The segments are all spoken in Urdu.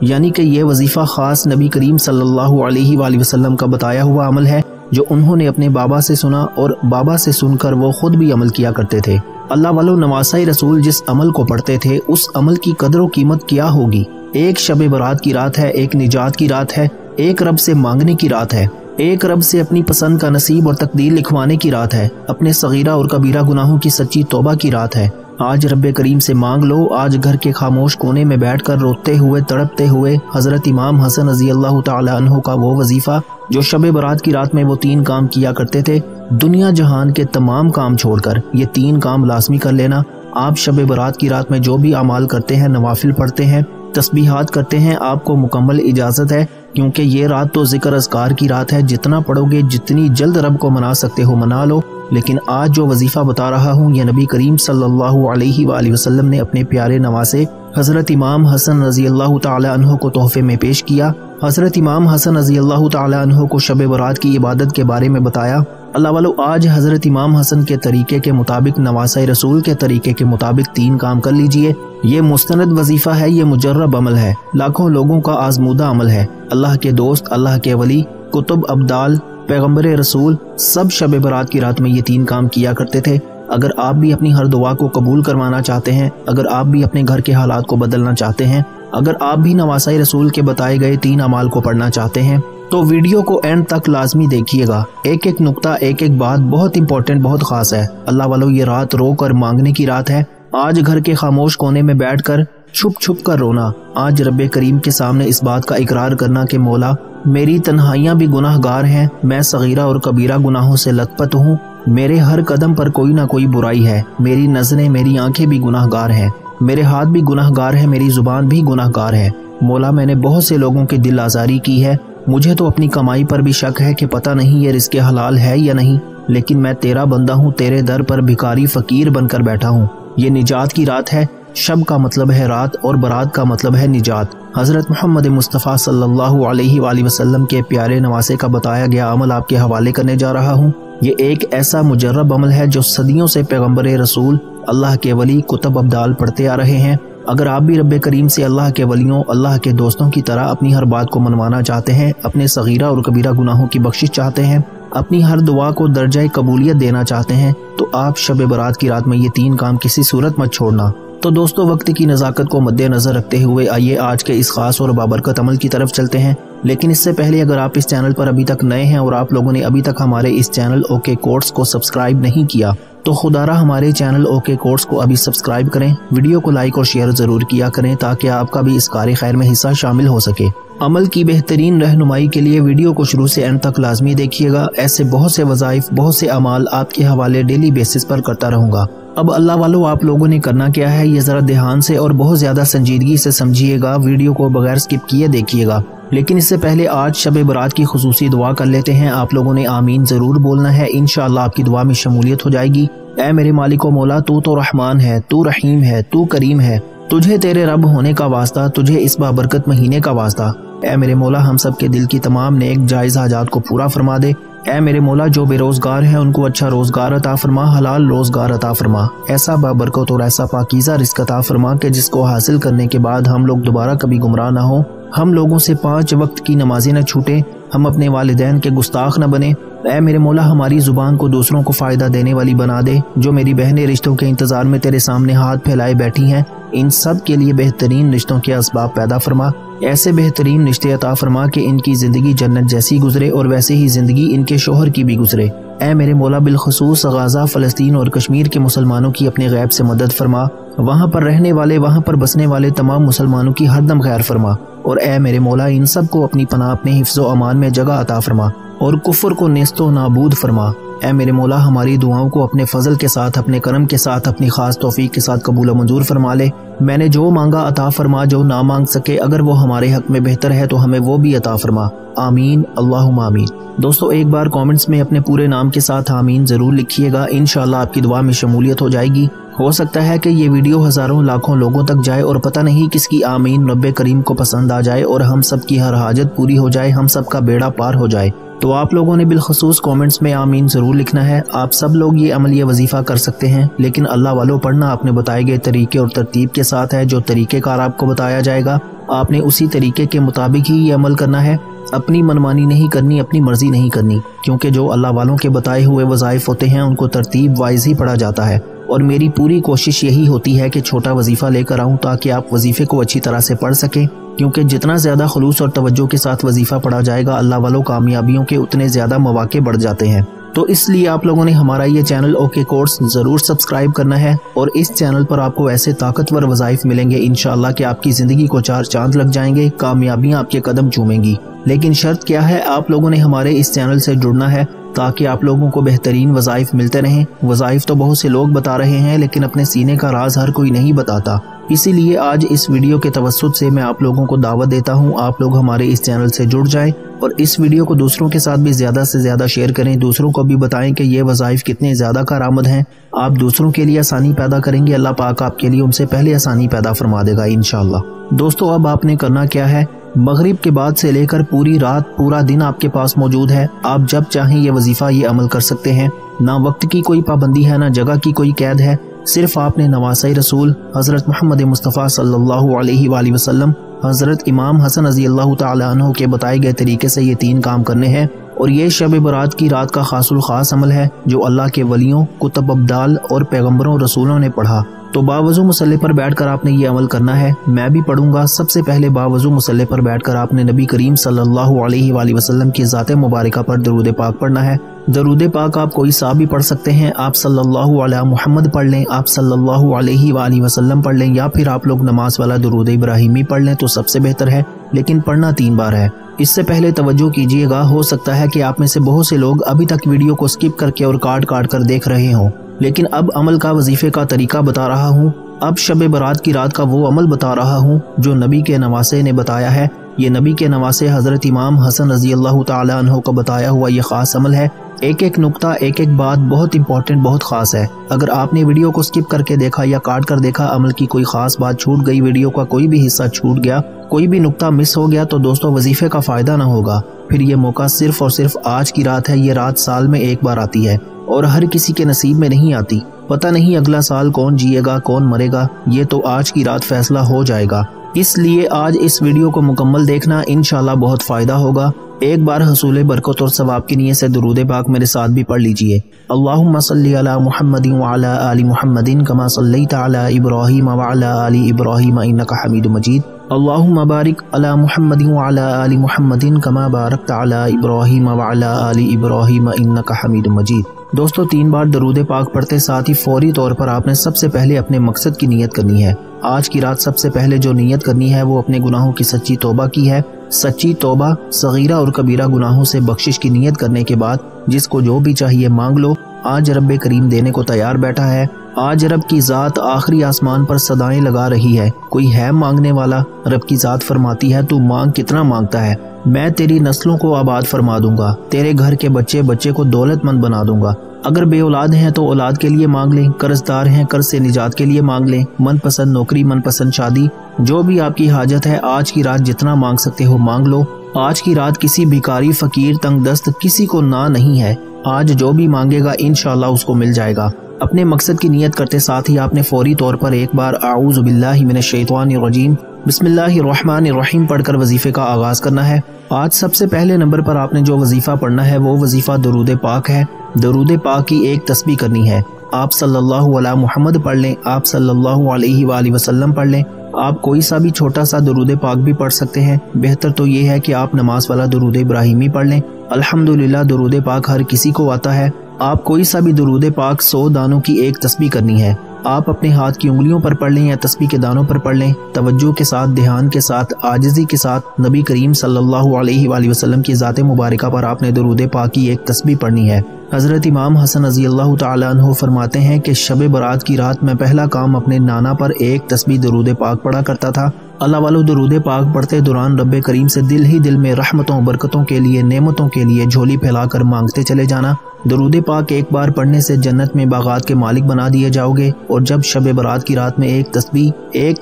یعنی کہ یہ وظیفہ خاص نبی کریم صلی اللہ علیہ وآلہ وسلم کا بتایا ہوا عمل ہے جو انہوں نے اپنے بابا سے سنا اور بابا سے سن کر وہ خود بھی عمل کیا کرتے تھے۔ اللہ والو، نواسۂ رسول جس عمل کو پڑھتے تھے اس عمل کی قدر و قیمت کیا ہوگی۔ ایک شب برات کی رات ہے، ایک نجات کی رات ہے، ایک رب سے مانگنے کی رات ہے، ایک رب سے اپنی پسند کا نصیب اور تقدیر لکھوانے کی رات ہے، اپنے صغیرہ اور کبیرہ گناہوں کی سچی توبہ کی رات ہے۔ آج رب کریم سے مانگ لو۔ آج گھر کے خاموش کونے میں بیٹھ کر روتے ہوئے تڑپتے ہوئے حضرت امام حسن رضی اللہ تعالی عنہ کا وہ وظیفہ جو شب برات کی رات میں وہ 3 کام کیا کرتے تھے، دنیا جہان کے تمام کام چھوڑ کر یہ 3 کام لازمی کر لینا۔ آپ شب برات کی رات میں جو بھی اعمال کرتے ہیں، نوافل پڑھتے ہیں، تسبیحات کرتے ہیں، آپ کو مکمل اجازت ہے، کیونکہ یہ رات تو ذکر اذکار کی رات ہے۔ جتنا پڑھو گے، جتنی جلد رب کو منا سکتے ہو منا لو۔ لیکن آج جو وظیفہ بتا رہا ہوں یہ نبی کریم صلی اللہ علیہ وآلہ وسلم نے اپنے پیارے نواسے حضرت امام حسن رضی اللہ تعالی عنہ کو تحفے میں پیش کیا۔ حضرت امام حسن رضی اللہ تعالی عنہ کو شب برات کی عبادت کے بارے میں بتایا۔ اللہ والو، آج حضرت امام حسن کے طریقے کے مطابق، نواسۂ رسول کے طریقے کے مطابق 3 کام کر لیجئے۔ یہ مستند وظیفہ ہے، یہ مجرب عمل ہے، لاکھوں لوگوں کا آزمودہ عمل ہے۔ اللہ کے دوست، اللہ کے ولی، کتب، ابدال، پیغمبر رسول سب شب برات کی رات میں یہ 3 کام کیا کرتے تھے۔ اگر آپ بھی اپنی ہر دعا کو قبول کروانا چاہتے ہیں، اگر آپ بھی اپنے گھر کے حالات کو بدلنا چاہتے ہیں، اگر آپ بھی نواسۂ رسول کے بتائے گئے 3 اعمال کو پڑھنا چاہتے ہیں تو ویڈیو کو اینڈ تک لازمی دیکھیے گا۔ ایک ایک نقطہ، ایک ایک بات بہت امپورٹنٹ، بہت خاص ہے۔ اللہ والو، یہ رات رو کر مانگنے کی رات ہے۔ آج گھر کے خاموش کونے میں بیٹھ کر چھپ چھپ کر رونا، آج رب کریم کے سامنے اس بات کا اقرار کرنا کہ مولا میری تنہائیاں بھی گناہ گار ہیں، میں صغیرہ اور کبیرہ گناہوں سے لت پت ہوں، میرے ہر قدم پر کوئی نہ کوئی برائی ہے، میری نظریں، میری آنکھیں بھی گناہ گار ہیں، میرے ہاتھ بھی گناہ گار ہیں، میری زبان بھی گناہ گار ہے۔ مولا، میں نے بہت سے لوگوں کی دل آزاری کی ہے، مجھے تو اپنی کمائی پر بھی شک ہے کہ پتہ نہیں یہ رزق حلال ہے یا نہیں، لیکن میں تیرا بندہ ہوں، تیرے در پر بھکاری فقیر بن کر بیٹھا ہوں۔ یہ نجات کی رات ہے۔ شب کا مطلب ہے رات اور برات کا مطلب ہے نجات۔ حضرت محمد مصطفیٰ صلی اللہ علیہ وآلہ وسلم کے پیارے نواسے کا بتایا گیا عمل آپ کے حوالے کرنے جا رہا ہوں۔ یہ ایک ایسا مجرب عمل ہے جو صدیوں سے پیغمبر رسول، اللہ کے ولی، کتب، ابدال پڑھتے آ رہے ہیں۔ اگر آپ بھی رب کریم سے اللہ کے ولیوں، اللہ کے دوستوں کی طرح اپنی ہر بات کو منوانا چاہتے ہیں، اپنے صغیرہ اور کبیرہ گناہوں کی بخشش چاہتے ہیں، اپنی ہر دعا کو درجہ قبولیت دینا چاہتے ہیں، تو آپ شب برات کی رات میں یہ 3 کام کسی صورت مت چھوڑنا۔ تو دوستو، وقت کی نزاکت کو مد نظر رکھتے ہوئے آئیے آج کے اس خاص اور بابرکت عمل کی طرف چلتے ہیں۔ لیکن اس سے پہلے اگر آپ اس چینل پر ابھی تک نئے ہیں اور آپ لوگوں نے ابھی تک ہمارے اس چینل اوکے کوٹس کو سبسکرائب نہیں کیا تو خدا را ہمارے چینل اوکے کوٹس کو ابھی سبسکرائب کریں، ویڈیو کو لائک اور شیئر ضرور کیا کریں تاکہ آپ کا بھی اس کار خیر میں حصہ شامل ہو سکے۔ عمل کی بہترین رہنمائی کے لیے ویڈیو کو شروع سے اینڈ تک لازمی دیکھیے گا۔ ایسے بہت سے وظائف، بہت سے اعمال آپ کے حوالے ڈیلی بیسس پر کرتا رہوں گا۔ اب اللہ والو، آپ لوگوں نے کرنا کیا ہے یہ ذرا دھیان سے اور بہت زیادہ سنجیدگی سے سمجھیے گا، ویڈیو کو بغیر سکپ کیے دیکھیے گا۔ لیکن اس سے پہلے آج شب برات کی خصوصی دعا کر لیتے ہیں۔ آپ لوگوں نے آمین ضرور بولنا ہے، انشاءاللہ آپ کی دعا میں شمولیت ہو جائے گی۔ اے میرے مالک و مولا، تو رحمان ہے، تو رحیم ہے، تو کریم ہے، تجھے تیرے رب ہونے کا واسطہ، تجھے اس بابرکت مہینے کا واسطہ۔ اے میرے مولا، ہم سب کے دل کی تمام نیک جائز حاجات کو پورا فرما دے۔ اے میرے مولا، جو بے روزگار ہیں ان کو اچھا روزگار عطا فرما، حلال روزگار عطا فرما، ایسا بابرکت اور ایسا پاکیزہ رزق عطا فرما کہ جس کو حاصل کرنے کے بعد ہم لوگ دوبارہ کبھی گمراہ نہ ہوں، ہم لوگوں سے 5 وقت کی نمازیں نہ چھوٹیں، ہم اپنے والدین کے گستاخ نہ بنیں۔ اے میرے مولا، ہماری زبان کو دوسروں کو فائدہ دینے والی بنا دے۔ جو میری بہنیں رشتوں کے انتظار میں تیرے سامنے ہاتھ پھیلائے بیٹھی ہیں، ان سب کے لیے بہترین رشتوں کے اسباب پیدا فرما، ایسے بہترین رشتے عطا فرما کہ ان کی زندگی جنت جیسی گزرے اور ویسے ہی زندگی ان کے شوہر کی بھی گزرے۔ اے میرے مولا، بالخصوص غزہ، فلسطین اور کشمیر کے مسلمانوں کی اپنے غیب سے مدد فرما، وہاں پر رہنے والے، وہاں پر بسنے والے تمام مسلمانوں کی ہر دم خیر فرما، اور اے میرے مولا، ان سب کو اپنی پناہ، اپنے حفظ و امان میں جگہ عطا فرما اور کفر کو نیست و نابود فرما۔ اے میرے مولا، ہماری دعاؤں کو اپنے فضل کے ساتھ، اپنے کرم کے ساتھ، اپنی خاص توفیق کے ساتھ قبول و منظور فرما لے۔ میں نے جو مانگا عطا فرما، جو نہ مانگ سکے اگر وہ ہمارے حق میں بہتر ہے تو ہمیں وہ بھی عطا فرما۔ آمین، اللہم آمین۔ دوستو، ایک بار کامنٹس میں اپنے پورے نام کے ساتھ آمین ضرور لکھیے گا، انشاءاللہ آپ کی دعا میں شمولیت ہو جائے گی۔ ہو سکتا ہے کہ یہ ویڈیو ہزاروں لاکھوں لوگوں تک جائے اور پتہ نہیں کس کی آمین رب کریم کو پسند آ جائے اور ہم سب کی ہر حاجت پوری ہو جائے، ہم سب کا بیڑا پار ہو جائے۔ تو آپ لوگوں نے بالخصوص کامنٹس میں آمین ضرور لکھنا ہے۔ آپ سب لوگ یہ عمل یہ وظیفہ کر سکتے ہیں، لیکن اللہ والوں پڑھنا آپ نے بتائے گئے طریقے اور ترتیب کے ساتھ ہے۔ جو طریقہ کار آپ کو بتایا جائے گا آپ نے اسی طریقے کے مطابق ہی یہ عمل کرنا ہے، اپنی منمانی نہیں کرنی، اپنی مرضی نہیں کرنی، کیونکہ جو اللہ والوں کے بتائے ہوئے وظائف ہوتے ہیں ان کو ترتیب وائز ہی پڑھا جاتا ہے۔ اور میری پوری کوشش یہی ہوتی ہے کہ چھوٹا وظیفہ لے کر آؤں تاکہ آپ وظیفے کو اچھی طرح سے پڑھ سکیں، کیونکہ جتنا زیادہ خلوص اور توجہ کے ساتھ وظیفہ پڑھا جائے گا اللہ والوں کامیابیوں کے اتنے زیادہ مواقع بڑھ جاتے ہیں۔ تو اس لیے آپ لوگوں نے ہمارا یہ چینل اوکے کورس ضرور سبسکرائب کرنا ہے، اور اس چینل پر آپ کو ایسے طاقتور وظائف ملیں گے انشاءاللہ کہ آپ کی زندگی کو چار چاند لگ جائیں گے، کامیابیاں آپ کے قدم چومیں گی۔ لیکن شرط کیا ہے، آپ لوگوں نے ہمارے اس چینل سے جڑنا ہے تاکہ آپ لوگوں کو بہترین وظائف ملتے رہیں۔ وظائف تو بہت سے لوگ بتا رہے ہیں لیکن اپنے سینے کا راز ہر کوئی نہیں بتاتا، اسی لیے آج اس ویڈیو کے توسط سے میں آپ لوگوں کو دعوت دیتا ہوں آپ لوگ ہمارے اس چینل سے جڑ جائیں، اور اس ویڈیو کو دوسروں کے ساتھ بھی زیادہ سے زیادہ شیئر کریں، دوسروں کو بھی بتائیں کہ یہ وظائف کتنے زیادہ کارآمد ہیں۔ آپ دوسروں کے لیے آسانی پیدا کریں گے، اللہ پاک آپ کے لیے ان سے پہلے آسانی پیدا فرما دے گا انشاءاللہ۔ دوستو اب آپ نے کرنا کیا ہے، مغرب کے بعد سے لے کر پوری رات پورا دن آپ کے پاس موجود ہے، آپ جب چاہیں یہ وظیفہ یہ عمل کر سکتے ہیں، نہ وقت کی کوئی پابندی ہے نہ جگہ کی کوئی قید ہے، صرف آپ نے نواسۂ رسول حضرت محمد مصطفیٰ صلی اللہ علیہ وآلہ وسلم حضرت امام حسن رضی اللہ تعالیٰ عنہ کے بتائے گئے طریقے سے یہ 3 کام کرنے ہیں، اور یہ شب برات کی رات کا خاص الخاص عمل ہے جو اللہ کے ولیوں، کتب ابدال اور پیغمبروں رسولوں نے پڑھا۔ تو باوضو مصلی پر بیٹھ کر آپ نے یہ عمل کرنا ہے، میں بھی پڑھوں گا۔ سب سے پہلے باوضو مصلی پر بیٹھ کر آپ نے نبی کریم صلی اللہ علیہ وآلہ وسلم کی ذات مبارکہ پر درود پاک پڑھنا ہے۔ درود پاک آپ کوئی سا بھی پڑھ سکتے ہیں، آپ صلی اللہ علیہ محمد پڑھ لیں، آپ صلی اللہ علیہ وآلہ وسلم پڑھ لیں، یا پھر آپ لوگ نماز والا درود ابراہیمی پڑھ لیں تو سب سے بہتر ہے، لیکن پڑھنا 3 بار ہے۔ اس سے پہلے توجہ کیجئے گا، ہو سکتا ہے کہ آپ میں سے بہت سے لوگ ابھی تک ویڈیو کو سکپ کر کے اور کاٹ کر دیکھ رہے ہوں، لیکن اب عمل کا وظیفے کا طریقہ بتا رہا ہوں، اب شب برات کی رات کا وہ عمل بتا رہا ہوں جو نبی کے نواسے نے بتایا ہے۔ یہ نبی کے نواسے حضرت امام حسن رضی اللہ تعالی عنہ کو بتایا ہوا یہ خاص عمل ہے۔ ایک ایک نقطہ، ایک ایک بات بہت امپورٹنٹ، بہت خاص ہے۔ اگر آپ نے ویڈیو کو سکپ کر کے دیکھا یا کاٹ کر دیکھا، عمل کی کوئی خاص بات چھوٹ گئی، ویڈیو کا کوئی بھی حصہ چھوٹ گیا، کوئی بھی نقطہ مس ہو گیا، تو دوستو وظیفے کا فائدہ نہ ہوگا۔ پھر یہ موقع صرف اور صرف آج کی رات ہے، یہ رات سال میں ایک بار آتی ہے اور ہر کسی کے نصیب میں نہیں آتی۔ پتہ نہیں اگلا سال کون جیے گا، کون مرے گا، یہ تو آج کی رات فیصلہ ہو جائے گا۔ اس لیے آج اس ویڈیو کو مکمل دیکھنا، انشاءاللہ بہت فائدہ ہوگا۔ ایک بار حصول برکت اور ثواب کی نیت سے درود پاک میرے ساتھ بھی پڑھ لیجئے۔ اللہم صلی علی محمد وعلی آل محمد کما صلیت علی ابراہیم وعلی آل ابراہیم انک حمید مجید۔ اللہم بارک علی محمد وعلی آل محمد کما بارکت علی ابراہیم وعلی آل ابراہیم انک حمید مجید۔ دوستو 3 بار درود پاک پڑھتے ساتھ ہی فوری طور پر آپ نے سب سے پہلے اپنے مقصد کی نیت کرنی ہے۔ آج کی رات سب سے پہلے جو نیت کرنی ہے وہ اپنے گناہوں کی سچی توبہ کی ہے۔ سچی توبہ، صغیرہ اور کبیرہ گناہوں سے بخشش کی نیت کرنے کے بعد جس کو جو بھی چاہیے مانگ لو۔ آج رب کریم دینے کو تیار بیٹھا ہے۔ آج رب کی ذات آخری آسمان پر صدائیں لگا رہی ہے، کوئی ہے مانگنے والا؟ رب کی ذات فرماتی ہے تو مانگ، کتنا مانگتا ہے؟ میں تیری نسلوں کو آباد فرما دوں گا، تیرے گھر کے بچے کو دولت مند بنا دوں گا۔ اگر بے اولاد ہیں تو اولاد کے لیے مانگ لیں، قرض دار ہیں قرض سے نجات کے لیے مانگ لیں، من پسند نوکری، من پسند شادی، جو بھی آپ کی حاجت ہے آج کی رات جتنا مانگ سکتے ہو مانگ لو۔ آج کی رات کسی بھکاری، فقیر، تنگ دست کسی کو نہ نہیں ہے، آج جو بھی مانگے گا انشاءاللہ اس کو مل جائے گا۔ اپنے مقصد کی نیت کرتے ساتھ ہی آپ نے فوری طور پر ایک بار اعوذ باللہ من الشیطان الرجیم بسم اللہ الرحمن الرحیم پڑھ کر وظیفے کا آغاز کرنا ہے۔ آج سب سے پہلے نمبر پر آپ نے جو وظیفہ پڑھنا ہے وہ وظیفہ درود پاک ہے۔ درود پاک کی ایک تسبیح کرنی ہے۔ آپ صلی اللہ علیہ محمد پڑھ لیں، آپ صلی اللہ علیہ وآلہ وسلم پڑھ لیں، آپ کوئی سا بھی چھوٹا سا درود پاک بھی پڑھ سکتے ہیں، بہتر تو یہ ہے کہ آپ نماز والا درود ابراہیمی پڑھ لیں۔ الحمدللہ درود پاک ہر کسی کو آتا ہے، آپ کوئی سا بھی درود پاک 100 دانوں کی ایک تسبیح کرنی ہے۔ آپ اپنے ہاتھ کی انگلیوں پر پڑھ لیں یا تسبیح کے دانوں پر پڑھ لیں، توجہ کے ساتھ، دھیان کے ساتھ، عاجزی کے ساتھ نبی کریم صلی اللہ علیہ وآلہ وسلم کی ذات مبارکہ پر آپ نے درود پاک کی ایک تسبیح پڑھنی ہے۔ حضرت امام حسن رضی اللہ تعالیٰ عنہ فرماتے ہیں کہ شب برات کی رات میں پہلا کام اپنے نانا پر ایک تسبیح درود پاک پڑھا کرتا تھا۔ اللہ والو درود پاک پڑھتے دوران رب کریم سے دل ہی دل میں رحمتوں، برکتوں کے لیے، نعمتوں کے لیے جھولی پھیلا کر مانگتے چلے جانا۔ درود پاک ایک بار پڑھنے سے جنت میں باغات کے مالک بنا دیے جاؤ گے، اور جب شب برات کی رات میں ایک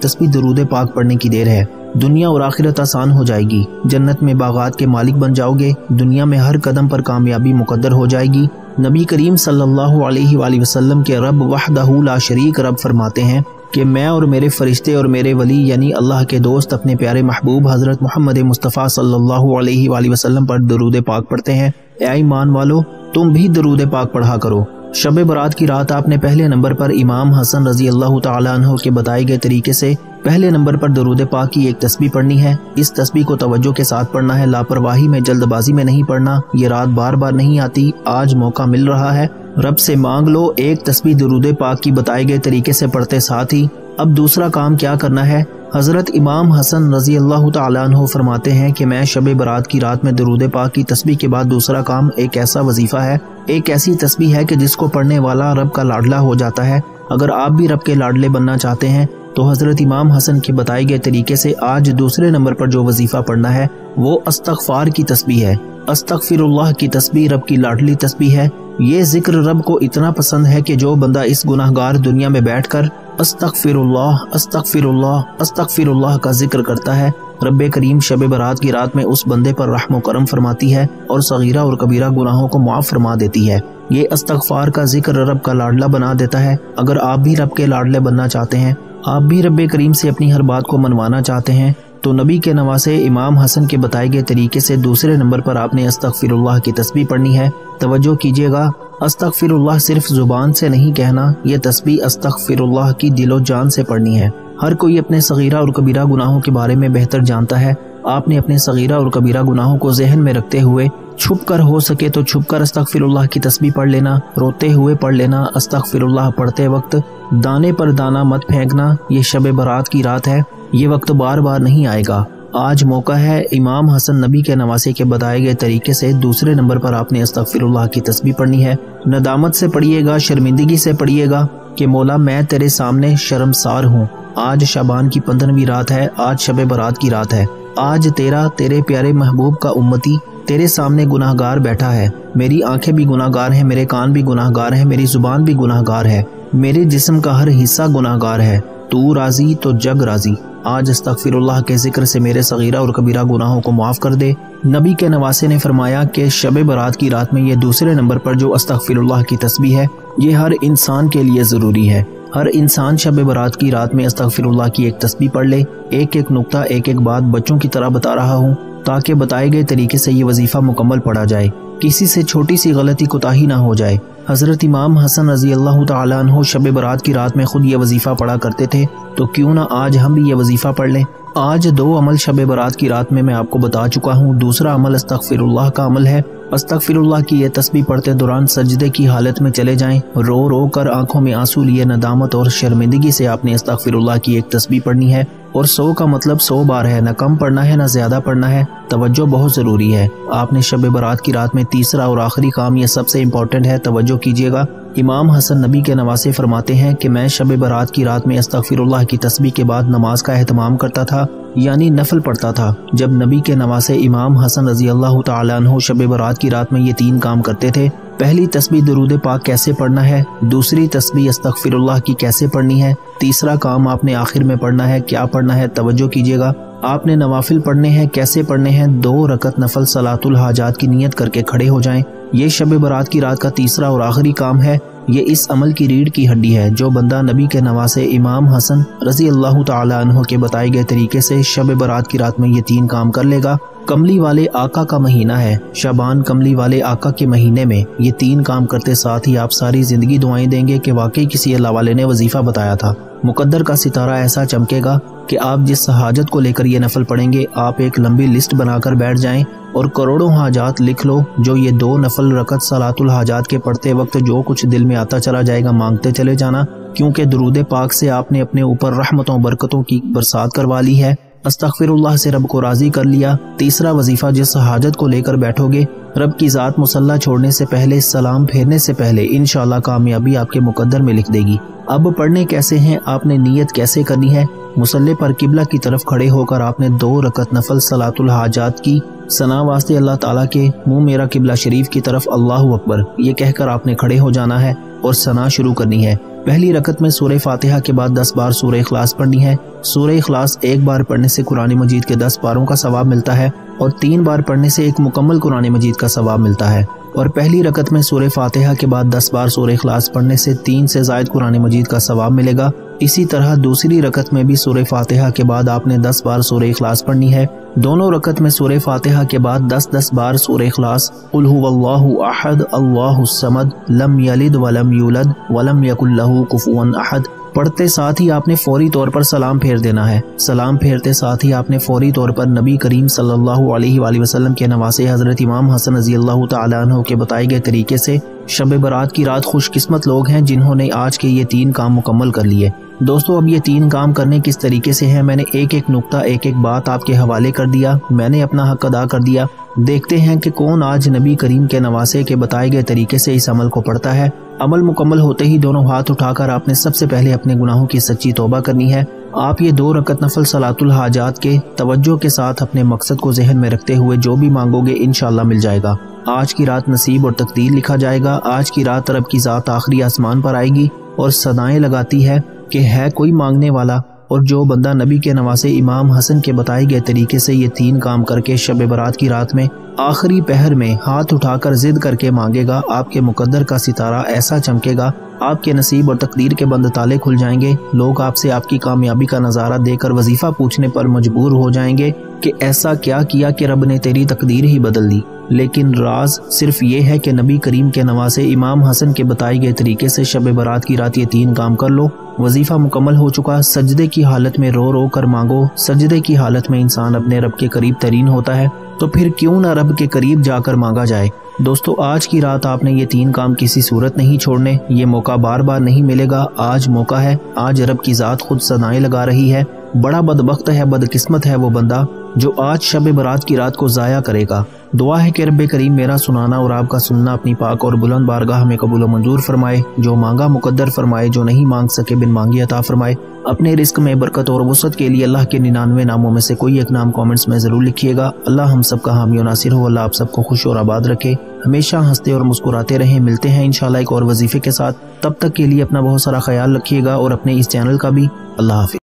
تسبیح درود پاک پڑھنے کی دیر ہے، دنیا اور آخرت آسان ہو جائے گی، جنت میں باغات کے مالک بن جاؤ گے، دنیا میں ہر قدم پر کامیابی مقدر ہو جائے گی۔ نبی کریم صلی اللہ علیہ وآلہ وسلم کے رب وحدہ لا شریک رب فرماتے ہیں کہ میں اور میرے فرشتے اور میرے ولی یعنی اللہ کے دوست اپنے پیارے محبوب حضرت محمد مصطفیٰ صلی اللہ علیہ وآلہ وسلم پر درود پاک پڑھتے ہیں۔ اے ایمان والو، تم بھی درود پاک پڑھا کرو۔ شب برات کی رات آپ نے پہلے نمبر پر امام حسن رضی اللہ تعالیٰ عنہ کے بتائے گئے طریقے سے پہلے نمبر پر درود پاک کی ایک تسبیح پڑھنی ہے۔ اس تسبیح کو توجہ کے ساتھ پڑھنا ہے، لاپرواہی میں جلد بازی میں نہیں پڑھنا۔ یہ رات بار بار نہیں آتی، آج موقع مل رہا ہے، رب سے مانگ لو۔ ایک تسبیح درود پاک کی بتائے گئے طریقے سے پڑھتے ساتھ ہی اب دوسرا کام کیا کرنا ہے؟ حضرت امام حسن رضی اللہ تعالیٰ عنہ فرماتے ہیں کہ میں شب برات کی رات میں درود پاک کی تسبیح کے بعد دوسرا کام ایک ایسا وظیفہ ہے، ایک ایسی تسبیح ہے کہ جس کو پڑھنے والا رب کا لاڈلا ہو جاتا ہے۔ اگر آپ بھی رب کے لاڈلے بننا چاہتے ہیں تو حضرت امام حسن کے بتائے گئے طریقے سے آج دوسرے نمبر پر جو وظیفہ پڑھنا ہے وہ استغفار کی تسبیح ہے۔ استغفر اللہ کی تسبیح رب کی لاڈلی تسبیح ہے۔ یہ ذکر رب کو اتنا پسند ہے کہ جو بندہ اس گناہگار دنیا میں بیٹھ کر استغفر اللہ استغفر اللہ استغفر اللہ کا ذکر کرتا ہے، رب کریم شب برات کی رات میں اس بندے پر رحم و کرم فرماتی ہے اور صغیرہ اور کبیرہ گناہوں کو معاف فرما دیتی ہے۔ یہ استغفار کا ذکر رب کا لاڈلا بنا دیتا ہے۔ اگر آپ بھی رب کے لاڈلے بننا چاہتے ہیں، آپ بھی رب کریم سے اپنی ہر بات کو منوانا چاہتے ہیں، تو نبی کے نواسے امام حسن کے بتائے گئے طریقے سے دوسرے نمبر پر آپ نے استغفر اللہ کی تسبیح پڑھنی ہے۔ توجہ کیجیے گا، استغفر اللہ صرف زبان سے نہیں کہنا، یہ تسبیح استغفر اللہ کی دل و جان سے پڑھنی ہے۔ ہر کوئی اپنے صغیرہ اور کبیرہ گناہوں کے بارے میں بہتر جانتا ہے۔ آپ نے اپنے صغیرہ اور کبیرہ گناہوں کو ذہن میں رکھتے ہوئے چھپ کر ہو سکے تو چھپ کر استغفر اللہ کی تسبیح پڑھ لینا، روتے ہوئے پڑھ لینا۔ استغفر اللہ پڑھتے وقت دانے پر دانہ مت پھینکنا۔ یہ شب برات کی رات ہے، یہ وقت بار بار نہیں آئے گا۔ آج موقع ہے۔ امام حسن نبی کے نواسے کے بتائے گئے طریقے سے دوسرے نمبر پر آپ نے استغفر اللہ کی تسبیح پڑھنی ہے۔ ندامت سے پڑھیے گا، شرمندگی سے پڑھیے گا کہ مولا میں تیرے سامنے شرمسار ہوں۔ آج شعبان کی 15ویں رات ہے، آج شب برات کی رات ہے۔ آج تیرے پیارے محبوب کا امتی تیرے سامنے گناہگار بیٹھا ہے۔ میری آنکھیں بھی گناہگار ہیں، میرے کان بھی گناہگار ہیں، میری زبان بھی گناہگار ہے، میرے جسم کا ہر حصہ گناہگار ہے۔ تو راضی تو جگ راضی۔ آج استغفر اللہ کے ذکر سے میرے صغیرہ اور کبیرہ گناہوں کو معاف کر دے۔ نبی کے نواسے نے فرمایا کہ شب برات کی رات میں یہ دوسرے نمبر پر جو استغفر اللہ کی تسبیح ہے یہ ہر انسان کے لیے ضروری ہے۔ ہر انسان شب برات کی رات میں استغفر اللہ کی ایک تسبیح پڑھ لے۔ ایک ایک نقطہ، ایک ایک بات بچوں کی طرح بتا رہا ہوں تاکہ بتائے گئے طریقے سے یہ وظیفہ مکمل پڑھا جائے، کسی سے چھوٹی سی غلطی کوتاہی نہ ہو جائے۔ حضرت امام حسن رضی اللہ تعالیٰ عنہ شب برات کی رات میں خود یہ وظیفہ پڑھا کرتے تھے، تو کیوں نہ آج ہم بھی یہ وظیفہ پڑھ لیں۔ آج 2 عمل شب برات کی رات میں آپ کو بتا چکا ہوں۔ دوسرا عمل استغفر اللہ کا عمل ہے۔ استغفر اللہ کی یہ تسبیح پڑھتے دوران سجدے کی حالت میں چلے جائیں، رو رو کر آنکھوں میں آنسو لیے ندامت اور شرمندگی سے آپ نے استغفر اللہ کی ایک تسبیح پڑھنی ہے، اور 100 کا مطلب 100 بار ہے، نہ کم پڑھنا ہے نہ زیادہ پڑھنا ہے۔ توجہ بہت ضروری ہے۔ آپ نے شب برات کی رات میں تیسرا اور آخری کام، یہ سب سے امپورٹنٹ ہے، توجہ کیجیے گا۔ امام حسن نبی کے نواسے فرماتے ہیں کہ میں شب برات کی رات میں استغفر اللہ کی تسبیح کے بعد نماز کا اہتمام کرتا تھا، یعنی نفل پڑھتا تھا۔ جب نبی کے نواسے امام حسن رضی اللہ تعالیٰ عنہ شب برات کی رات میں یہ 3 کام کرتے تھے، پہلی تسبیح درود پاک کیسے پڑھنا ہے، دوسری تسبیح استغفر اللہ کی کیسے پڑھنی ہے، تیسرا کام آپ نے آخر میں پڑھنا ہے، کیا پڑھنا ہے توجہ کیجیے گا۔ آپ نے نوافل پڑھنے ہیں، کیسے پڑھنے ہیں؟ 2 رکعت نفل صلاۃ الحاجات کی نیت کر کے کھڑے ہو جائیں۔ یہ شب برات کی رات کا تیسرا اور آخری کام ہے۔ یہ اس عمل کی ریڑھ کی ہڈی ہے۔ جو بندہ نبی کے نواسے امام حسن رضی اللہ تعالیٰ عنہ کے بتائے گئے طریقے سے شب برات کی رات میں یہ 3 کام کر لے گا، کملی والے آقا کا مہینہ ہے، شعبان کملی والے آقا کے مہینے میں یہ 3 کام کرتے ساتھ ہی آپ ساری زندگی دعائیں دیں گے کہ واقعی کسی اللہ والے نے وظیفہ بتایا تھا۔ مقدر کا ستارہ ایسا چمکے گا کہ آپ جس حاجت کو لے کر یہ نفل پڑھیں گے، آپ ایک لمبی لسٹ بنا کر بیٹھ جائیں اور کروڑوں حاجات لکھ لو۔ جو یہ 2 نفل رکعت صلاۃ الحاجات کے پڑھتے وقت جو کچھ دل میں آتا چلا جائے گا مانگتے چلے جانا، کیونکہ درود پاک سے آپ نے اپنے اوپر رحمتوں برکتوں کی برسات کروا لی ہے، استغفر اللہ سے رب کو راضی کر لیا۔ تیسرا وظیفہ، جس حاجت کو لے کر بیٹھو گے، رب کی ذات مصلی چھوڑنے سے پہلے، سلام پھیرنے سے پہلے انشاءاللہ کامیابی آپ کے مقدر میں لکھ دے گی۔ اب پڑھنے کیسے ہیں، آپ نے نیت کیسے کرنی ہے؟ مصلی پر قبلہ کی طرف کھڑے ہو کر آپ نے 2 رکعت نفل صلاۃ الحاجات کی ثنا واسطے اللہ تعالیٰ کے منہ میرا قبلہ شریف کی طرف اللہ اکبر یہ کہہ کر آپ نے کھڑے ہو جانا ہے اور ثنا شروع کرنی ہے۔ پہلی رکعت میں سورہ فاتحہ کے بعد 10 بار سورہ اخلاص پڑھنی ہے۔ سورہ اخلاص ایک بار پڑھنے سے قرآن مجید کے 10 پاروں کا ثواب ملتا ہے اور 3 بار پڑھنے سے ایک مکمل قرآن مجید کا ثواب ملتا ہے۔ اور پہلی رکعت میں سورہ فاتحہ کے بعد 10 بار سورہ اخلاص پڑھنے سے 3 سے زائد قرآن مجید کا ثواب ملے گا۔ اسی طرح دوسری رکعت میں بھی سورہ فاتحہ کے بعد آپ نے 10 بار سورہ اخلاص پڑھنی ہے۔ دونوں رکعت میں سورہ فاتحہ کے بعد 10 بار سورہ اخلاص، قل هو اللہ احد اللہ الصمد لم یلد ولم یولد ولم یکن لہ کفوا احد پڑھتے ساتھ ہی آپ نے فوری طور پر سلام پھیر دینا ہے۔ سلام پھیرتے ساتھ ہی آپ نے فوری طور پر نبی کریم صلی اللہ علیہ وآلہ وسلم کے نواسے حضرت امام حسن رضی اللہ تعالیٰ عنہ کے بتائے گئے طریقے سے شب برات کی رات خوش قسمت لوگ ہیں جنہوں نے آج کے یہ 3 کام مکمل کر لیے۔ دوستو اب یہ 3 کام کرنے کس طریقے سے ہیں، میں نے ایک نقطہ ایک بات آپ کے حوالے کر دیا، میں نے اپنا حق ادا کر دیا۔ دیکھتے ہیں کہ کون آج نبی کریم کے نواسے کے بتائے گئے طریقے سے اس عمل کو پڑھتا ہے۔ عمل مکمل ہوتے ہی دونوں ہاتھ اٹھا کر آپ نے سب سے پہلے اپنے گناہوں کی سچی توبہ کرنی ہے۔ آپ یہ 2 رکعت نفل صلاۃ الحاجات کے توجہ کے ساتھ اپنے مقصد کو ذہن میں رکھتے ہوئے جو بھی مانگو گے انشاءاللہ مل جائے گا۔ آج کی رات نصیب اور تقدیر لکھا جائے گا۔ آج کی رات رب کی ذات آخری آسمان پر آئے گی اور صدائیں لگاتی ہے کہ ہے کوئی مانگنے والا، اور جو بندہ نبی کے نواسے امام حسن کے بتائے گئے طریقے سے یہ 3 کام کر کے شب برات کی رات میں آخری پہر میں ہاتھ اٹھا کر ضد کر کے مانگے گا، آپ کے مقدر کا ستارہ ایسا چمکے گا، آپ کے نصیب اور تقدیر کے بند تالے کھل جائیں گے۔ لوگ آپ سے آپ کی کامیابی کا نظارہ دے کر وظیفہ پوچھنے پر مجبور ہو جائیں گے کہ ایسا کیا کیا کہ رب نے تیری تقدیر ہی بدل دی۔ لیکن راز صرف یہ ہے کہ نبی کریم کے نواسے امام حسن کے بتائے گئے طریقے سے شب برات کی رات یہ 3 کام کر لو، وظیفہ مکمل ہو چکا۔ سجدے کی حالت میں رو رو کر مانگو، سجدے کی حالت میں انسان اپنے رب کے قریب ترین ہوتا ہے، تو پھر کیوں نہ رب کے قریب جا کر مانگا جائے۔ دوستو آج کی رات آپ نے یہ 3 کام کسی صورت نہیں چھوڑنے، یہ موقع بار بار نہیں ملے گا، آج موقع ہے، آج رب کی ذات خود صدائیں لگا رہی ہے۔ بڑا بدبخت ہے، بدقسمت ہے وہ بندہ جو آج شب برات کی رات کو ضائع کرے گا۔ دعا ہے کہ رب کریم میرا سنانا اور آپ کا سننا اپنی پاک اور بلند بارگاہ میں قبول و منظور فرمائے، جو مانگا مقدر فرمائے، جو نہیں مانگ سکے بن مانگی عطا فرمائے۔ اپنے رزق میں برکت اور وسعت کے لیے اللہ کے 99 ناموں میں سے کوئی ایک نام کامنٹس میں ضرور لکھیے گا۔ اللہ ہم سب کا حامی و ناصر ہو، اللہ آپ سب کو خوش اور آباد رکھے، ہمیشہ ہنستے اور مسکراتے رہیں۔ ملتے ہیں انشاءاللہ ایک اور وظیفے کے ساتھ، تب تک کے لیے اپنا بہت سارا خیال رکھیے گا اور اپنے اس چینل کا بھی۔ اللہ حافظ۔